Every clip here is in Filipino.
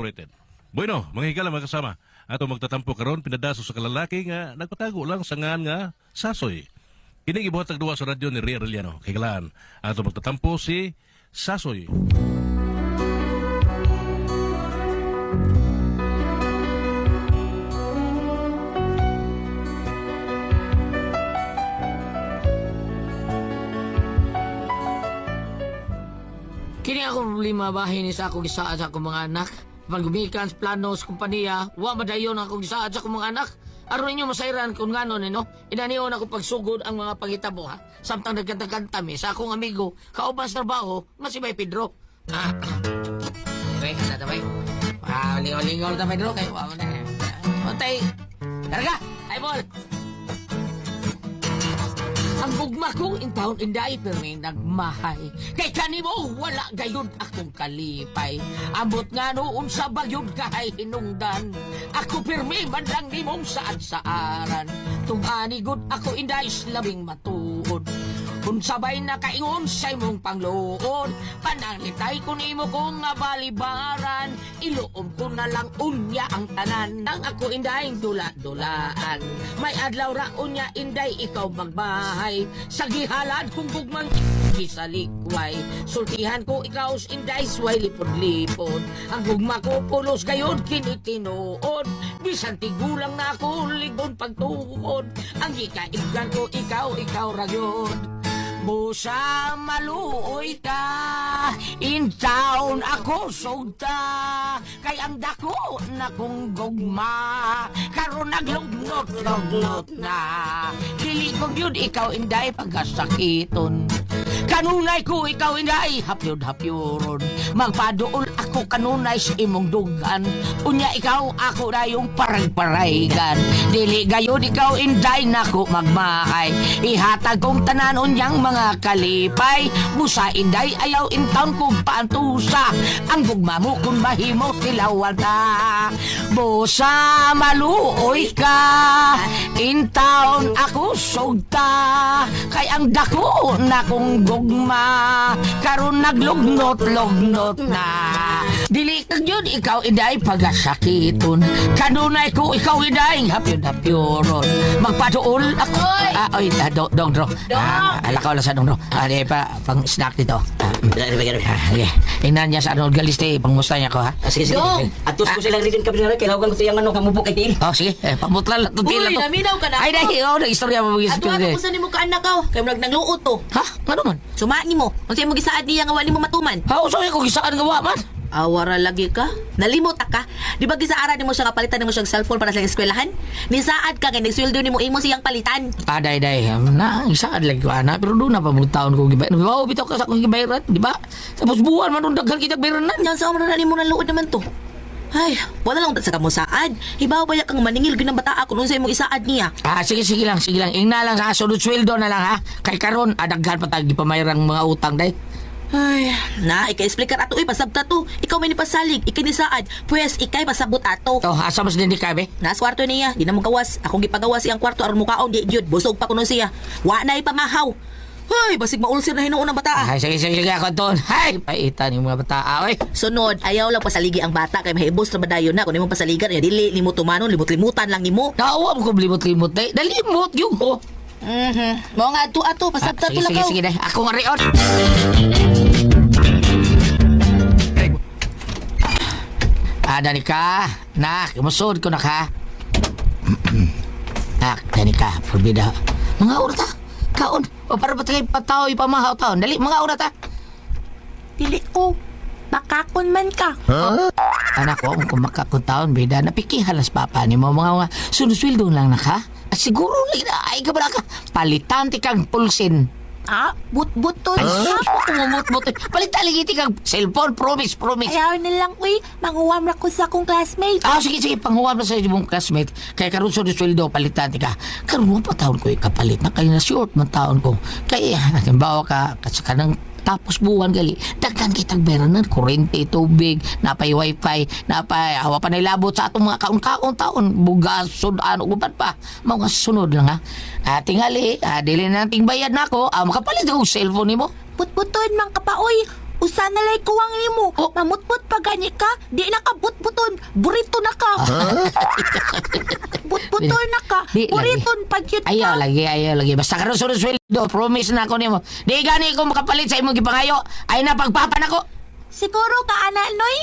Incorporated. Bueno, mga higala mga kasama, ato magtatampo karon pinadaso sa kalalaki nga nagpatago lang sa ngan nga Sasoy. Kining ibuhat tagduwa sa radyo ni Ria Arellano. Higalaan, ato magtatampo si Sasoy. Kini akong problema bahin ni sa akong gisaad sa akong mga anak. Pag gumikan sa plano sa kumpanya, wa madayon akong gisaad sa akong mga anak. Aron ninyo masayran kung ngano no? Inaniyon ako pagsugod ang mga pangitabo ha. Samtang nagkanta-kanta mi sa akong amigo, kauban sa trabaho, nga si Bay Pedro. Bay, kanta ta bay. Lingaw-lingaw ta Pedro kay wa man na. Otay. Karga, ay bol. Ang gugma kong intawon inday pero may nagmahay. Kay kanimo wala gayud akong kalipay. Ambot nga noon sa bagyod kahay hinungdan. Ako pirmi man lang ni mong saan-saaran. Tunganigod ako inday labing matuod. Kung sabay na kaingon sa imong pangluod. Pananglitay ko nimo kong nga balibaran. Iluom ko na lang unya ang tanan. Nang ako inday dula-dulaan. May adlaw ra unya inday ikaw magbahay. Sa gihalad kong gugmang sa likway. Sultihan ko ikaw inday sway lipod-lipod. Ang gugma ko pulos gayod kinitinood. Bisan tigulang na ako ligon pagtuod. Ang gikaibgan ko ikaw ragyod. Busa maluoy ka, in town ako sugta, kay ang dako na kong gugma, karon naglugnot na, dili ko yun ikaw inday pagkasakiton. Kanunay ko ikaw inday hapyod-hapyoron, magpaduol ako kanunay sa imong dugan, unya ikaw ako na yung paray-paraygan, dili gayon ikaw inday nako magmahay, ihatag kong tanan unyang mga kalipay, busa inday ayaw intaon kong paantusa, ang gugma mo kung mahimo tilawan ta. Busa maluoy ka, intaon ako sugta, kay ang dako na kong gugma, karon naglugnot-lugnot na. Dili kag yun ikaw inday pagasakiton, kanunay ko ikaw inday hapyod-hapyoron, magpaduol ako. Dong. Alakaw lang sa dong. Ano pang snack dito. Ingnan niya sa Arnold Galiste, pangusta niya ko ha. Sige. Atos ko silang rin kami na kailangan ko siyang ano kamubok kay Til. Oh, sige. Pamutlan lang. Uy, naminaw ka na. Ay, dahil istorya mo mag-isip Ato ako sa nimo ka anak ka. Kay murag nagluot to. Ha? Ano man? Suma nimo. Unsay mo gisaad niya nga wali mo matuman? Ha? Uso ko gisaan gawa man. Awara lagi ka. Nalimot ka. Di ba gisaara nimo siya kapalitan nimo siyang cellphone para sa eskwelahan? Nisaad ka kay nagsweldo nimo imo siyang palitan. Day. Na, isaan lagi ko ana. Pero doon na pa taon ko gibayaran. Wow, bitaw ka sa akong gibayaran. Di ba? Tapos buwan man doon daghan kita bayaran na. Yan sa amra na nimo naluod naman to. Ay, wala lang sa kamo saad. Hibaw ba kang maningil ginang bata ako nung sa imong isaad niya? Sige lang. Ingna lang sa sunod sweldo na lang ha. Kay karon adaghan pa tag gipamayarang mga utang day. Ay, ika-explicar ato pasabta to. Ikaw may nipasalig, ikinisaad. Pwes, ikay pasabot ato. Oh, asa mas din di ka be? Nas kwarto niya, di na mo gawas. Akong gipagawas iyang kwarto aron mukaon di jud. Busog pa kuno siya. Wa na ipamahaw. Ay, basig maulsir na hinuon ng bata. Ay, sige ako ton. Ay, paitan yung mga bata. Oy. Sunod, ayaw lang pasaligi ang bata kay mahibos na badayon na. Kung di mo pasaligan, ya dili limot tumanon, limot-limutan lang nimo. Tawa mo ko limot-limot day. Dalimot yung ko. Mo nga ato pasabta to lang. Sige. Ako nga riyon. Danica, nak, musod ko na ka. Nak, Danica, forbida. Mga urata, kaon. O para ba tayo pataw ipamahaw taon? Dali, mga urata. Dili ko. Makakon man ka. Anak ko, kung makakon taon, bida, napikihalas papa ni mo mga sunuswildo lang na ka. At siguro, ay ka ba ka? Palitan ti kang pulsin. But to. Kumumut-mut. Palitan lagi ti kang cellphone, promise. Ayaw na lang, uy. Manguwam ra ko sa akong classmate. Sige, panghuwam na sa mong classmate. Kaya karon sa sweldo, palitan ka. Karon mo pa taon ko ikapalit na kayo na short man taon ko. Kaya, bawa ka, kasi ka nang tapos buwan gali, daghan kitang beranan, kurente, tubig, napay wifi, napay awa pa nailabot sa atong mga kaon-kaon taon, bugas, sudan, uban pa. Mga sunod lang ha. Tingali, dili na nating bayad na ako, makapalit ako cellphone ni mo. Putputod man ka pa, uy. Usa na lay kuwang imo. Oh. Mamutput pa gani ka. Di na ka butbuton. Burito na ka. Butbuton na ka. Di lagi. Buriton pa gyud ka. Ayaw lagi. Basta karon sunod sweldo, promise na ako nimo. Di gani ko makapalit sa imong gipangayo. Ay na pagpapan ako. Siguro ka ana noy.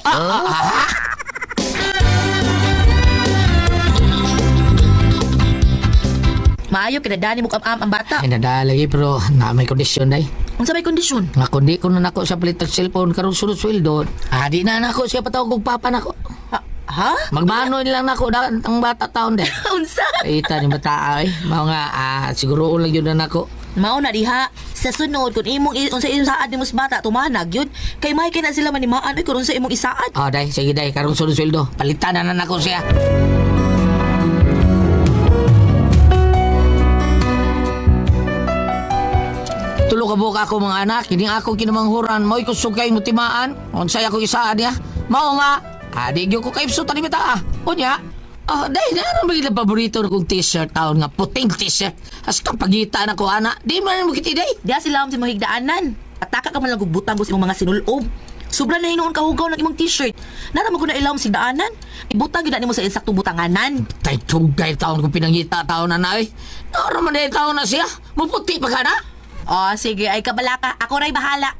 Maayo kinadani mo kam ang bata. Ay nada lagi pero na may kondisyon day. Unsa may kondisyon? Nga kundi ko na nako sa palit ng cellphone karon sunod sweldo. Di na nako siya patawag og papa nako. Ha? Magmano lang nako ang bata taon day. Unsa? Ita ni bata ay mao nga siguro lang yun na nako. Mao na diha sa sunod kun imong unsa imong saad nimo sa bata tumanag yun kay may kina sila manimaan ay kun sa imong isaad. Day sige day karon sunod sweldo. Palitan na nako siya. Tulo ka buka ako mga anak, hindi ako kinamanghuran, mo'y kusugay mo timaan, unsay ako isaan niya. Mao nga, di ko kayo suta ni bita Unya, dahil na ano magiging paborito na kong t-shirt taon nga, puting t-shirt. Hasta pagita na ko, anak, di mo na mo kiti day. Diha sila sa imong higdaanan. Ataka ka man lang gubutan ko sa imong mga sinulob. Sobra na hinuon kahugaw ng imong t-shirt. Nara mo ko na ilawom sa higdaanan. Ibutang gid nimo sa insaktong butanganan. Tay tugay taon kong pinangita taon na na eh. Naroon man na taon na siya, maputi pa ka na. Sige, ay kabala ka. Ako ra'y bahala.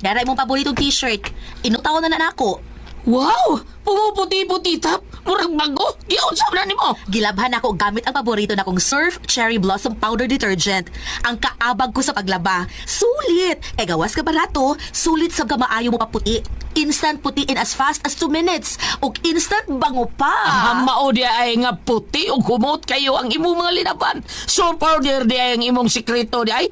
Daray mong paboritong t-shirt. Inutaw na nako. Wow! Pumuputi-puti tap! Murag bago! Giunsa na ni mo! Gilabhan ako gamit ang paborito na kong Surf Cherry Blossom Powder Detergent. Ang kaabag ko sa paglaba. Sulit! Gawas ka barato, sulit sa gamaayo mo paputi. Instant puti in as fast as 2 minutes. Ug instant bango pa. Mao di ay nga puti o kumot kayo ang imong mga linaban. So powder di ay ang imong sikreto di ay.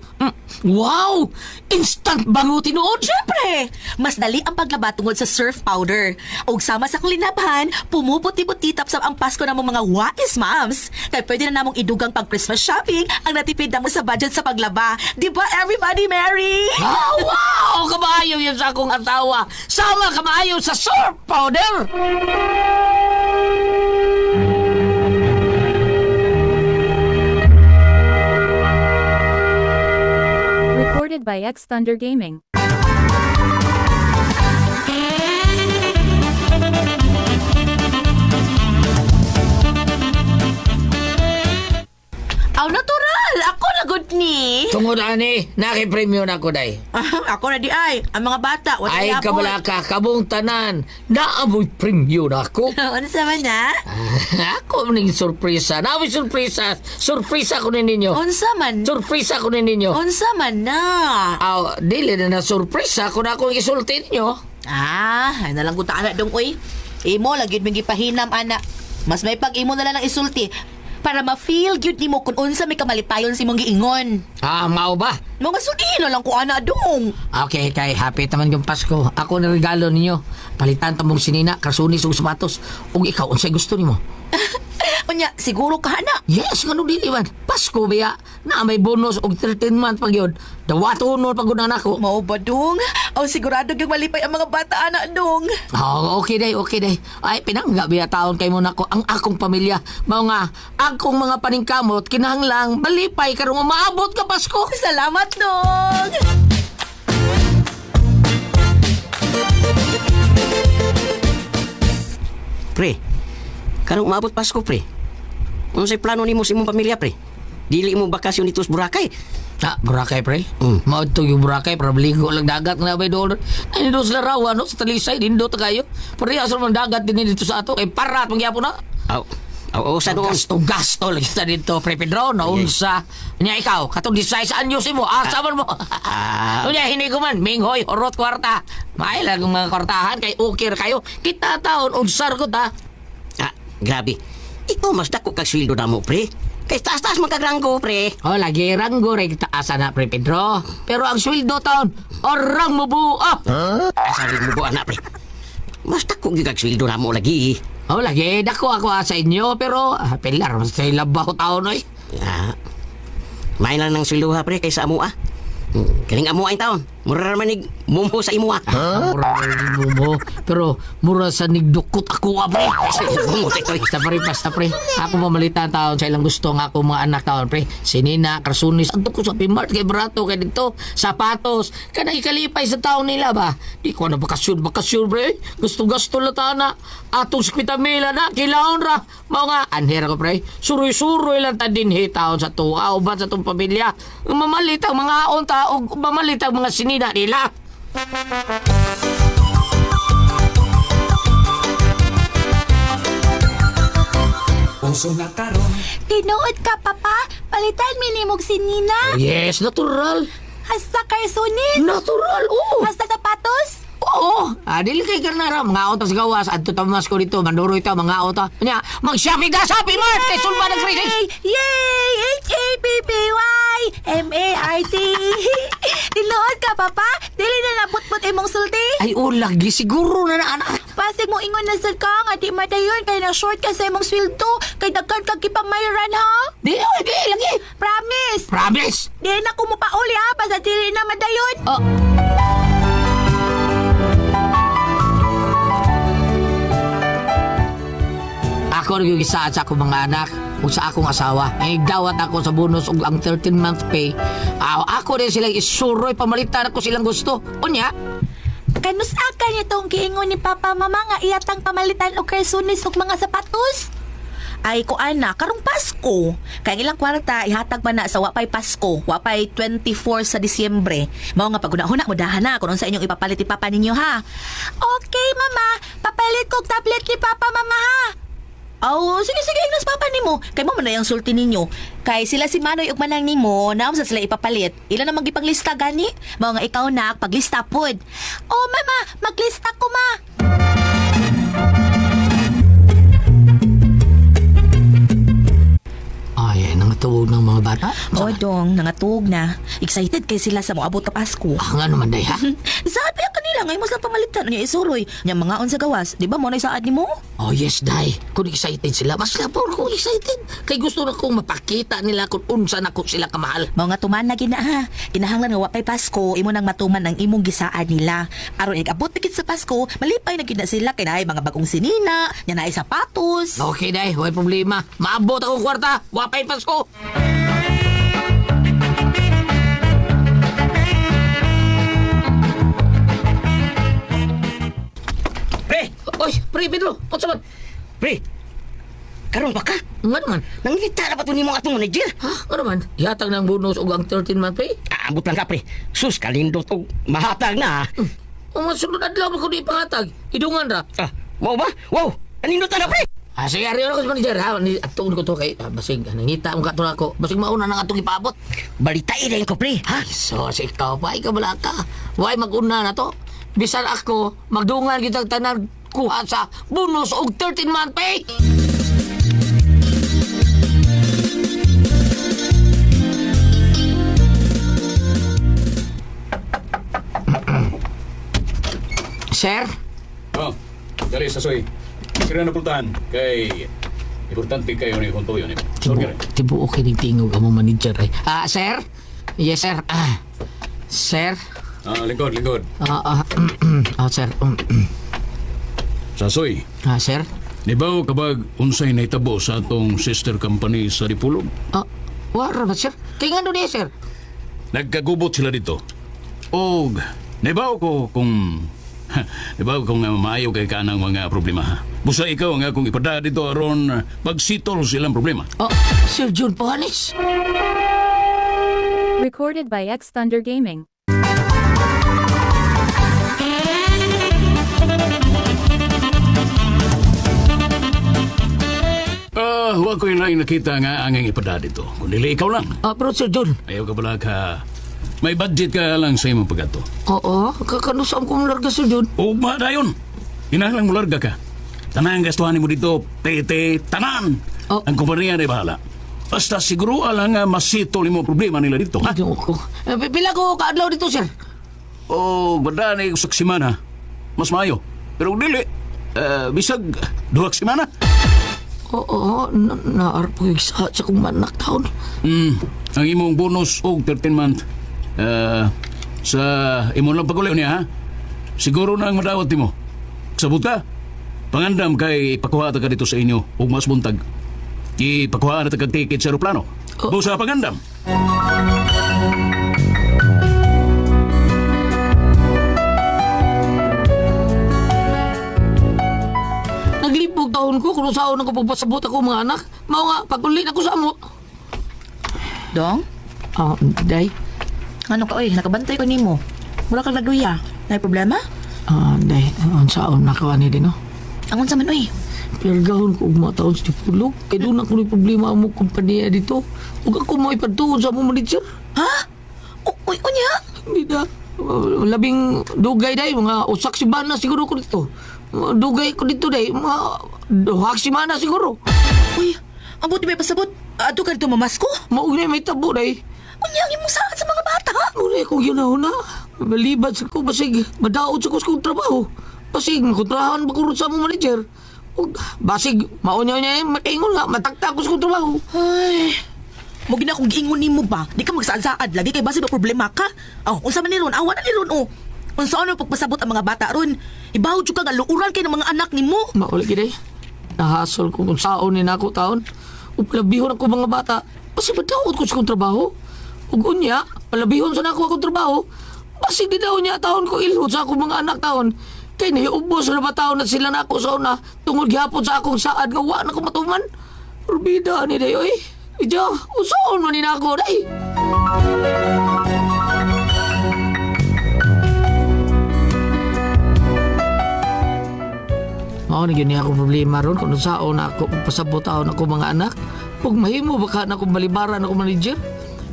Wow! Instant bango tinuod! Siyempre! Mas dali ang paglaba tungod sa surf powder. Ug sama sa kulinabhan, pumuputi-puti tapos ang Pasko na mga wais moms. Kaya pwede na namong idugang pag Christmas shopping ang natipid na mo sa budget sa paglaba. Di ba everybody merry? Wow! Kamaayo yan sa akong atawa. Sama kamaayo sa surf powder! Recorded by X Thunder Gaming. Aw, natural! Ako na good ni. Tungod ani, nakipremyo na ko day. Ako na di ay. Ang mga bata, wala Ay yapon. kabalaka, kabong tanan. Naamoy premyo na ako. Ano sama na? Ako maning sorpresa. Naamoy sorpresa. Sorpresa ko na ninyo. Unsa man? Sorpresa ko na ninyo. Unsa man na? Dili na sorpresa kung ako isulti ninyo. Ay nalang ko ta anak dong uy. Imo lagi yun mong gipahinam anak. Mas may pag imo na lang ng isulti para ma-feel gyud nimo kung unsa may kamalipayon si mong giingon. Mao ba? Mga sudi na lang ko anak dong. Okay, kay happy taman yung Pasko. Ako na regalo ninyo. Palitan tamong sinina, kasunis ug sapatos. Ug ikaw, unsay gusto nimo? Unya, siguro ka na. Yes, kanu dili man. Pasko biya. Na may bonus og 13 month pag yun. Dawaton pag unan ako. Mao ba dong? O sigurado gyud malipay ang mga bata anak dong. Okay day. Ay, pinangga biya taon kay mo nako ang akong pamilya. Mao nga, akong mga paningkamot kinahanglang malipay karong umaabot ka Pasko. Salamat dong. Pre, karong umabot Pasko, pre. Unsay plano nimo sa imong pamilya, pre? Dili mo bakasyon dito sa Boracay. Boracay, pre. Maudto yung Boracay, para baligo lang dagat nga bay doon. Ay, nito sila raw, sa Talisay, dindo ta kayo. Pero yung asal dagat din dito sa ato, kay parat, magyapon na. Sa doon. Gasto lagi sa dito, pre Pedro, naunsa. Nya ikaw, katong 16 anyos mo, asaman mo. Nya, hindi ko man, minghoy, orot kwarta. May lang mga kwartahan, kay ukir kayo. Kita taon, unsar ko ta. Grabe. Ikaw mas dako kag sweldo na mo, pre. Kay taas-taas magkagranggo, pre. Lagi ranggo rin taasa na, pre Pedro. Pero ang sweldo taon, orang mo buo. Sabi mo po, anak, pre. Mas dako gyud kag sweldo na mo lagi. Lagi, dako ako sa inyo, pero pilar, mas sa labaw taon, oy. May lang ng sweldo ha, pre, kaysa amo, Kaling amo ay taon. Mura naman nig mumho sa imo ah. Mura mo. Pero mura sa nigdukot ako pre. Bumot ito. Basta pre. Ako mamalitan taon sa ilang gusto nga ako mga anak taon pre. Sinina, Karsunis, anto ko sa Pimart kay Brato kay dito. Sapatos. Kana ikalipay sa taon nila ba? Di ko na bakasyon pre. Gusto-gusto latana. Atong 50 mila na kilaon ra. Mga anhera ko pre. Suroy-suroy lang ta dinhi taon sa tuwa uban sa tong pamilya. Mamalit ang mga aon taog, mamalit ang mga sinina nila. Tinuod ka, Papa. Palitan minimog si Nina. Yes, natural. Hasta Karsunis. Natural, oo. Hasta sapatos. Oo. Dili kay karnara. Mga auto sa gawas. Adto tamas ko dito. Manduro ito, mga auto. Kanya, mag-shopping ka sa Pimart. Kay sulba ng krisis. Yay! H-A-P-P-Y! M-A-R-T. Tinuod ka, Papa. Dili na nabut-but imong sulti. Ay, lagi. Siguro na anak. Pasig mo ingon na sad ka nga di madayon kay na short ka sa imong sweldo kay dagkan kag kipamayoran ha. Di, lagi. Promise. Promise. Di na ko mo pauli ha basta dili na madayon. Oh. Ako rin yung isa sa akong mga anak o sa akong asawa. Dawat ako sa bonus og ang 13-month pay. Ako rin silang isuroy pamalitan ako silang gusto. Unya, Kanus akan itong giingon ni Papa Mama nga iyatang pamalitan og Karsunis ug mga sapatos. Ay ko ana, karong Pasko. Kay ilang kwarta ihatag pa na sa wapay Pasko, wapay 24 sa Disyembre. Mao nga paguna-huna mo dahan na kung sa inyong ipapalit ni Papa ninyo ha. Okay, Mama. Papalit kog tablet ni Papa Mama ha. Oh, sige, ignas Papa nimo. Kay mo man na yung sulti ninyo. Kay sila si Manoy ug manang nimo, naam sa sila ipapalit. Ilan namang gipanglista gani? Mao nga ikaw na paglista pod. Oh, Mama. Maglista ko, Ma. ay, nangatuwag ng mga bata. O dong, nangatug na. Excited kay sila sa moabot ka Pasko. Nga naman, day, ha? Saad pa kanila ngayon mas lang pamalitan niya isuroy. Nya mga on sa gawas. Di ba mo na saad ni mo? Oh, yes, day. Kung excited sila, mas labor ko excited. Kay gusto na kong mapakita nila kung unsa na ko sila kamahal. Mao nga tuman na gina ha. Kinahanglan nga wapay Pasko, imo nang matuman ang imong gisaad nila. Aron igabot na gid sa Pasko, malipay na gid na sila kay naay mga bagong sinina, nya naay sapatos. Okay, day. Huwag problema. Maabot akong kwarta. Wapay Pasko. Pre! Oy, pre, Pedro. Kung saman. Pre! Karon ba ka? Nga naman. Nangita na ba ito ni mga atong manager? Ha? Nga naman. Ihatag ng bonus o ang 13-month pay. Aabot lang ka, pre. Sus, kalindot o mahatag na. Ang mga sunod adlaw ko di pangatag. Idungan ra. Wow ba? Wow! Kanindot na, pre! Sige, ariyo na ko sa manager, ha? Atong ko to kay, basig, nangita ang kato na ako. Basig mauna na atong ipaabot. Balitain rin ko, pre. Ha? So, ikaw pa, ikaw bala ka. Why mag-una na to? Bisan ako, magdungan kitang tanan kuha sa bonus og 13-month pay. Sir? Oh, dali sa soy. Sira na pultahan. Kay importante kayo ni konto yun. Sorry. Tibuo kinitingog ang manager eh. Sir? Yes, sir. Sir? Lingkod. Sir. Sa soy. Sir? Di ba kabag unsay naitabo sa atong sister company sa Dipulog? Wala na, sir. Kaya nga doon sir. Nagkagubot sila dito. Og, nabaw ko kung... nabaw kung maayo kay kanang mga problema ha. Busa ikaw nga kung ipada dito aron pagsitol silang problema. Sir Jun Pohanes. Recorded by X Thunder Gaming. Huwag ko yung laing nakita nga ang ipada dito. Kung dili ikaw lang. Pero Sir Jun. Ayaw ka pala ka... May budget ka lang sa imong pagkato. Oo, kakanusam kong larga, Sir Jun. Ugma dayon. Hinahanglang mo larga ka. Tanang gastuhan mo dito, tete, tanan. Ang kumpanya na bahala. Basta siguro lang nga masitol mo problema nila dito, ha? Ko. Pila ko kaadlaw dito, sir? Banda na yung simana. Mas maayo. Pero kung dili, bisag 2 simana. Oo, naarpo yung sa kong manak taon. Ang imong bonus og 13 month. Sa imo lang paguli niya, ha? Siguro na ang madawat mo. Sabot ka? Pangandam kay ipakuha ta ka dito sa inyo ug mas buntag. Ipakuha na ta kag ticket sa aeroplano. Busa pangandam. Naglipog taon ko kung saan ako pagpasabot ako mga anak. Mao nga, pag-uli na ko sa amo. Dong? Ah, day. Ano ka, oy? Nakabantay ko nimo. Mura ka nagluya. May problema? Ah, day. Ang saan nakawa ni din, no? Angon sa man, oy? Pirgahon ko mga taon sa Tipulog. Kaya doon ako may problema mo kumpanya dito. Huwag ako mo ipatuod sa mo manager. Ha? Uy, unya? Hindi na. Labing dugay day. Mga usak si Bana siguro ko dito. Dugay ko dito day. Mga duhak si Mana siguro. Uy, ang buti may pasabot. Ato ka dito mamasko? Maugnay may tabo day. Unya, ang imong saad sa mga bata. Muna akong yun na. Malibad sa ko. Basig, madaot sa ko sa kong trabaho. Basig, kontrahan ba ko sa mo manager. Ug, basig, maunya niya mataingon nga. Matakta ko sa kong trabaho. Ay, mo gina kung giingon nimo ba? Di ka magsaad-saad lagi kay basi ba problema ka? Oh, unsa man ni ron? Awa na ni ron oh. Unsa ano pagpasabot ang mga bata ron? Ibawod jud ka nga luuran kay ng mga anak nimo. Mauli gid nahasol ko kung saon ni nako taon. Ug palabihon ako mga bata. Kasi madaot ko sa kong trabaho. Ug unya, palabihon sa nako akong trabaho. Basi di daw niya taon ko ilhod sa akong mga anak taon. Kay nahiubos na ba taon na sila nako sa una tungod gihapon sa akong saad nga wa na ko matuman. Rubida ni day oy. Ija, usaon man ni nako day. Mao ni gini ako problema ron kung saan ako pasabot taon ako mga anak. Ug mahimo baka na akong balibaran ako manager.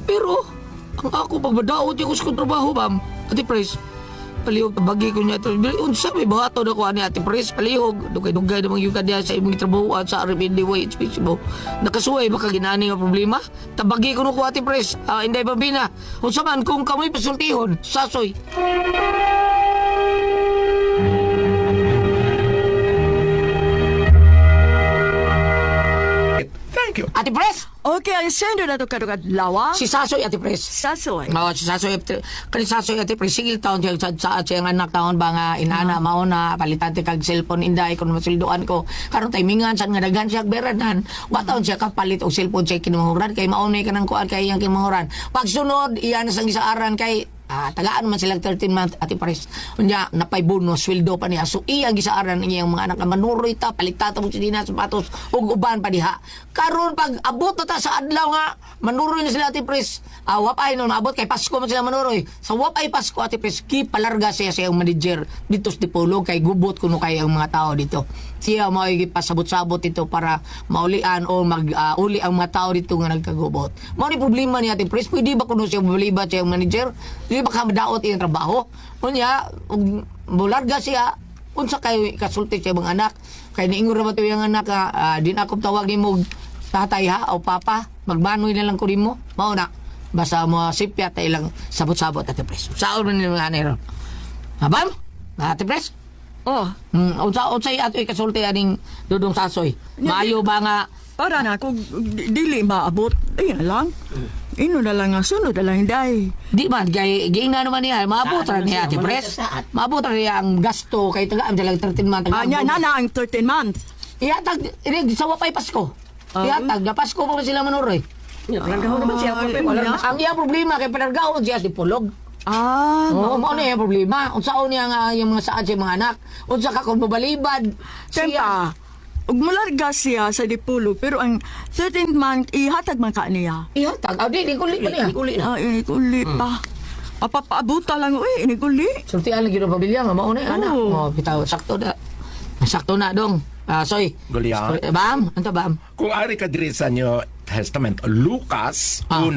Pero ang ako pagbadaot ko sa kong trabaho, ma'am. Ate Pres, palihog bagi ko niya ito. Unsa may bahato na ko ani Ate Pres, palihog. Dugay-dugay namang yung kanya sa imong trabaho at sa RMD way speech mo. Nakasuway baka ginani nga problema. Tabagi ko na ko Ate Pres. Inday Bambina. Unsa man kung kamoy pasultihon, sasoy. Thank you. Ate Pres! Okay, ang sendo na to kadugad lawa. Si Sasoy, Ate Pres. Sasoy. Mao si Sasoy kani Sasoy Ate Pres sigil taon siya sa siyang anak taon ba nga inana mao na palitante kag cellphone inday kun masilduan ko karon timingan sa nga daghan siya beranan wa taon siya kapalit og cellphone siya kinuhuran kay mao ni kanang kuan kay yang kinuhuran pagsunod iyan sang gisaaran kay tagaan man silang 13 month Ate Pres. Unya napay bonus sweldo pa niya. So iya gisaaran niya ang mga anak na manuroy ta palitata mo sila sapatos ug uban pa diha. Karon pag abot na ta sa adlaw nga manuroy na sila Ate Pres. Wapay no maabot kay Pasko man sila manuroy. Sa wapay Pasko Ate Pres palarga siya sa iyang manager dito sa Dipolog kay gubot kuno kay ang mga tao dito. Siya mao pasabot-sabot dito para maulian o mag-uli ang mga tao dito nga nagkagubot. Mao ni problema ni Ate Pres, pwede ba kuno siya malibat sa iyang manager? Di ba ka madaot iyang trabaho? Unya, bularga siya unsa kay kasulti sa mga anak kay niingon ra ba to yung anak din ako tawag nimo tatay ha o papa magmanoy na lang ko nimo mao na basta mo sipya ta ilang sabot-sabot Ate Pres saon man ni mga anero habam Ate Pres Oh, unsa ato kasulti aning Dudong Sasoy maayo ba nga para na kung dili maabot. Ayun lang. Ino na lang ang sunod na lang day. di man kay giingnan naman niya maabot ra niya Ate Pres maabot ra niya ang gasto kay tagaan silang 13 month Anya na na ang 13 months. ihatag sa wapay Pasko ihatag na Pasko pa sila manuroy Pinagahon naman siya. ang iya problema kay panargahon siya si Pulog. Oo, mao na yung problema. Unsaon niya nga yung mga saad siya mga anak. Unsa ka kung babalibad siya. Ug mularga siya sa Dipolog pero ang 13th month ihatag man ka niya. Ihatag. Di kulit pa niya. Ini kuli pa. Apapaabuta lang uy, ini kuli. Sultian lagi ng pamilya nga mao na yung anak. Oo. Bitaw, sakto na. Sakto na dong. Soy. Goliath. Bam, anta bam. Kung ari ka diri sa New Testament, Lucas 1,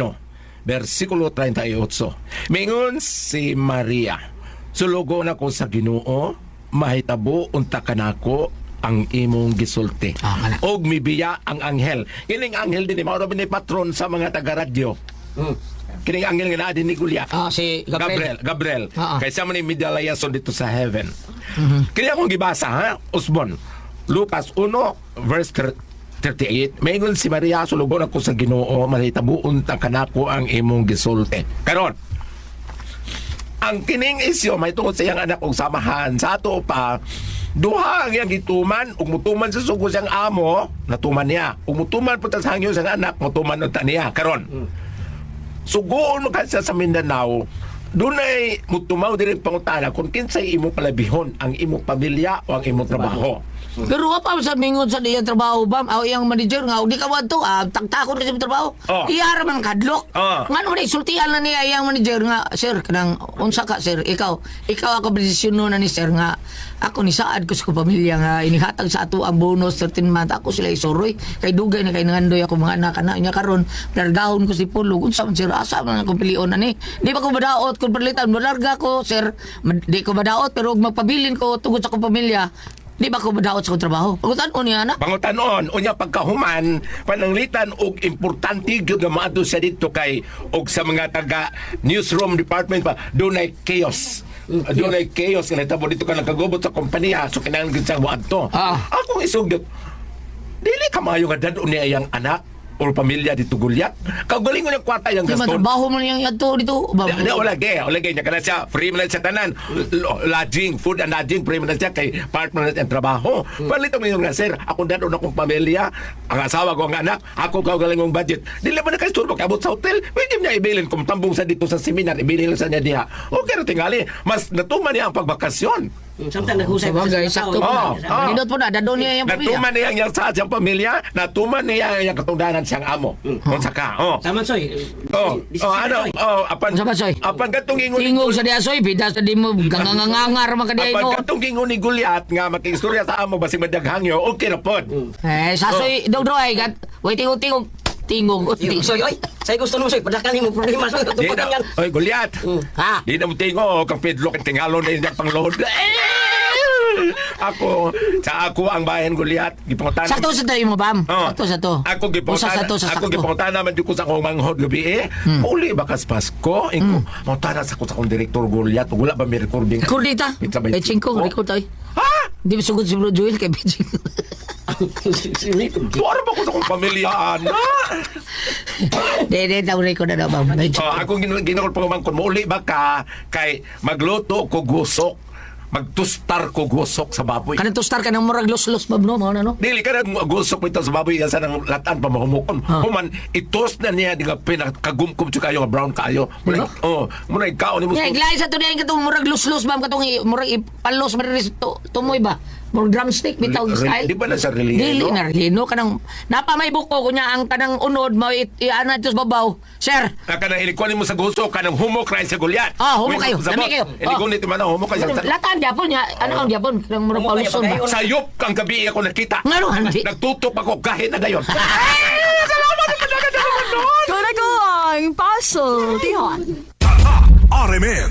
versikulo 38. Mingon si Maria, sulugo na ko sa Ginoo, mahitabo unta kanako ang imong gisulti. Og mibiya ang anghel. Kining anghel din mao ni patron sa mga taga-radyo. Kining anghel nga naa din ni Goliath. Si Gabriel. Gabriel. Ah. Kaysa man ni medalyason dito sa heaven. Kaya akong gibasa ha, Usbon. Lucas 1 verse 38. Maygon si Maria sulugon ako sa Ginoo, mahitabuon ta kanako ang imong gisulti. Karon, Ang kining isyo may tungod sa iyang anak og samahan. Sa ato pa, duha ang iyang gituman ug mutuman sa sugo siyang amo, natuman niya. Ug mutuman pud sa hangyo siyang anak, mutuman unta niya karon. Sugoon mo kasi sa Mindanao, dunay mutumaw diri pangutana kung kinsay imo palabihon, ang imo pamilya o ang imo trabaho. Pero apa sa mingon sa diyang trabaho ba? Aw iyang manager nga, di ka wadto, tagtakon kasi mo trabaho. Oh. Iyara man kadlok. Oh. Nga naman isultihan na niya iyang manager nga, sir, kanang, unsa ka sir, ikaw ako desisyon na ni sir nga, ako ni saad ko sa pamilya nga, inihatag sa ato ang bonus 13 month, ako sila isuroy, kay dugay na kay nangandoy ako mga anak na niya karon, largahon ko si Pulog, unsa man sir, asa man akong pilion ani. Di ba ko madaot kung palitan, malarga ko sir, di ko madaot, pero magpabilin ko tungod sa akong pamilya. Di ba ko madaot sa akong trabaho? Pagutan o niya na? Pangutanon, unya pagkahuman, pananglitan og importante gyud nga maadto sa dito kay og sa mga taga newsroom department pa, dunay chaos. Dunay chaos nga nahitabo dito ka nagkagubot sa kompanya, so kinahanglan gyud siyang moadto. Akong isugdot, dili ka maayo nga dad niya iyang anak o pamilya dito Gulyat. Kagaling ko niyang kwarta yung Di ba gaston. trabaho mo niyang yato dito? Di, wala gay niya kana siya, free man siya tanan. Lodging, food and lodging, free man siya kay part man ang trabaho. Palito mo yung nga, sir, ako dadon akong pamilya, ang asawa ko, ang anak, ako kagaling kong budget. Dili ba na kayo turbo kabot sa hotel? Pwede niya ibilin kung tambong sa dito sa seminar, ibilin sa niya diha. Okay, tingali, mas natuman niya ang pagbakasyon. Samtang naghusay Sabagay, sakto Oh, pa. Nindot po na, dadon niya yung pamilya. Natuman niya ang sa siyang pamilya, natuman niya ang katungdanan siyang amo. Unsa ka? Saman soy. Apan Unsa ba, Soy? Apan katong ingon Tingog sa diasoy, bidas na di mo gangangangar makadiay no. Apan katong ingon ni Gulyat nga makiistorya sa amo basig madaghangyo, okay na pod. Sasoy, daw ay gat. Wait, tingog. Soy, oy. Say gusto mo soy, padakan mo problema soy. Di na, oy Gulyat. Ha? Di na mo tingo kang pedlo kang tingalon na yung pangload. Ako ang bayan Gulyat, gipangutan. Sakto sa tayo mo, Bam. Oh. Sakto sa to. Ako Usa sa to sa ako sakto. gipangutan naman di ko sa akong manghod gabi Uli ba kas Pasko? Iko, mautan sa ko sa akong direktor Gulyat, wala ba may recording? Kurdita. It's a bit- Beching ko, Oh. record tayo. Ha? Di ba sugod si Bro Joel kay Beching? Tuwara ba ko sa akong pamilyaan? Di, daw record na daw, Bam. Ako ginagol pa kumangkon mo, uli ba ka kay magluto ko gusok, magtustar ko gusok sa baboy. Kanang to star ka ng murag los-los, Bam, no? Mga na, no? Dili ka na gusok mo ito sa baboy yan sa nang latan pa mahumukon. Human, itos na niya di ka pinakagumkum siya kayo, brown kayo. Muna ikaw ni mo. Yeah, iglay sa to diyan katong murag los-los, Bam, katong murag ipalos mariris tumoy ba? Murag drumstick bitaw style. Di ba na sa relino? Dili na relino kanang napamay buko kunya ang kanang unod mo iana ito sa babaw. Sir, Kanang ilikuan mo sa gusok, kanang humok rin sa Gulyat. humo kayo. Lami kayo. Ilikon nito man humok kayo. latan Japon niya. Ano ang Japon? Kanang murag pauluson ba? Sayop kang gabi ako nakita. Ngano hindi? Nagtutok ako kahit na gayon. Kaya ko ang puzzle, tihon. RMN